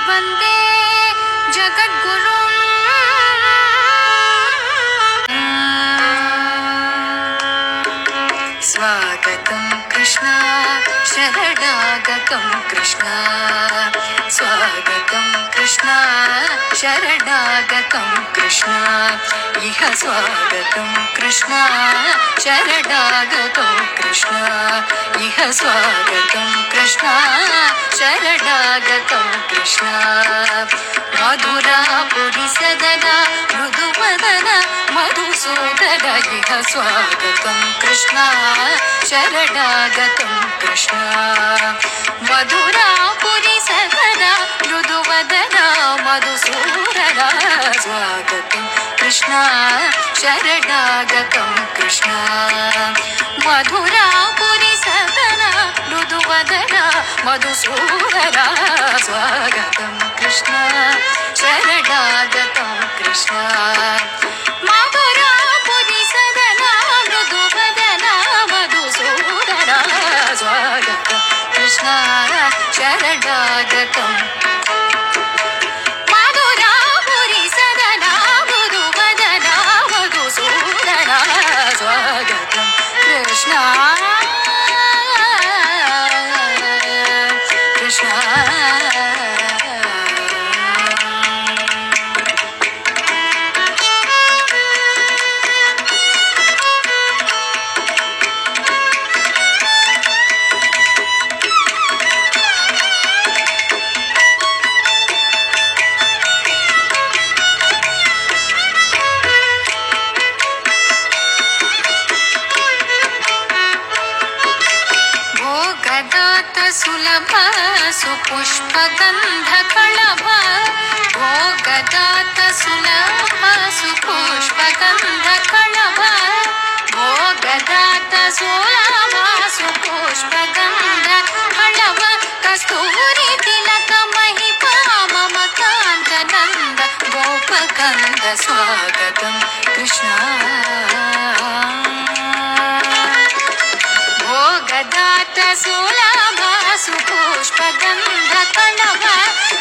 वन्दे जगद्गुरुम् स्वागतं कृष्ण शरणागतं कृष्ण स्वागतं कृष्ण शरणागतं कृष्ण इह स्वागतं कृष्ण शरणागतं कृष्ण इह स्वागतं कृष्ण शरणागतं कृष्ण मधुरापुरि सदना मृदुवदन मधुसूदन इह स्वागतं कृष्ण शरणागतं कृष्ण मधुरापुरि सदना मृदुवदन मधुसूदन स्वागतं कृष्ण शरणागतं कृष्ण मधुरापुरि सदना मृदुवदन मधुसूदन स्वागतं कृष्ण शरणागतं कृष्ण मधुरापुरि सदना मृदुवदन मधुसूदन स्वागतं कृष्ण शरणागतं मधुरापुरि सदना मृदुवदन मधुसूदन स्वागतं कृष्ण सुलभ सुपुष्पगन्धकळभ भोगदात सुलभ सुपुष्पगन्धकळभ भोगदात सुलभ सुपुष्पगन्धकळभ कस्तूरी तिलक महिपा मम कान्तनन्द गोपकन्द स्वागतं कृष्ण भोगदात सुलभ सुपुष्पगन्धकळभ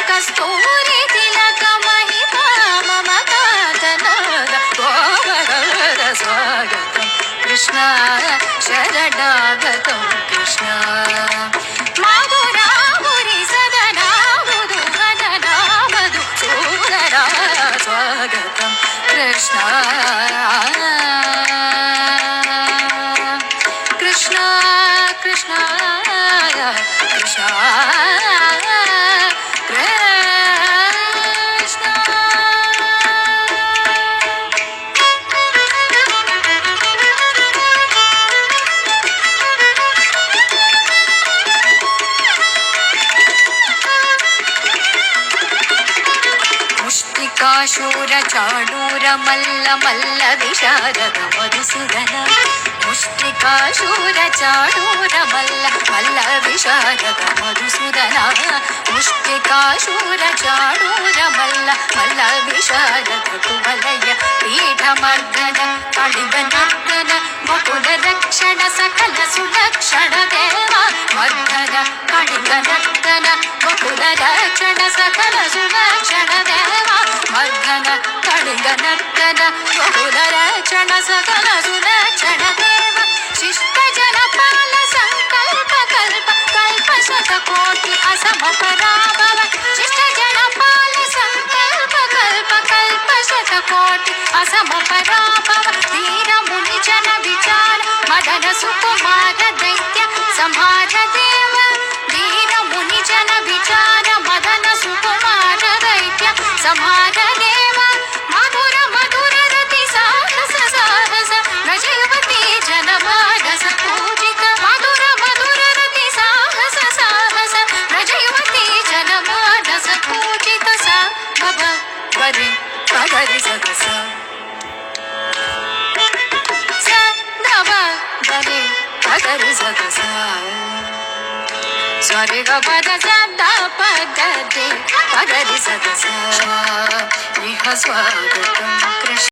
कस्तूरी तिलक महिपा मम कान्तनन्द गोपकन्द स्वागतं कृष्ण शरणागतं कृष्ण मधुरापुरि सदना मृदुवदन मधुसूदन स्वागतं कृष्ण कृष्ण कृष्ण कृष्ण मुष्टिकाशूर चाणूर मल्ल मल्ल विशारद मधुसूदन मुष्टिकाशूर चाणूर मल्ल मल्ल विशारद मधुसूदन मुष्टिकाशूर चाणूर मल्ल मल्ल विशारद कुवलय पीठमर्दन कलिगनर्दन मुकुल रक्षण सकल सुलक्षण देव मर्दन कलिगनर्दन मुकुल रक्षण सकल सुलक्षण देव मर्दन कलिगनर्दन मुकुल रक्षण सकल सुलक्षण देव शिष्ट जनपाल संकल्प कल्प कल्प शतकोटि असम पराभव शिष्ट जनपाल संकल्प कल्प कल्प शतकोटि असम पराभव धीर मुनि जन विचार मदन सुकुमार दैत्य संहार देव धीर मुनि जन विचार मदन सुकुमार दैत्य संहार देव मधुर मधुर रति साहस साहस नजयुवती जन मानस पूजित मधुर मधुर रति साहस साहस नजयुवती जन मानस पूजित सा भव वरि पगरि सगस स नव वरि पगरि सगस स्वरि ग पद सद पद दे पगरि सगस इह स्वागतं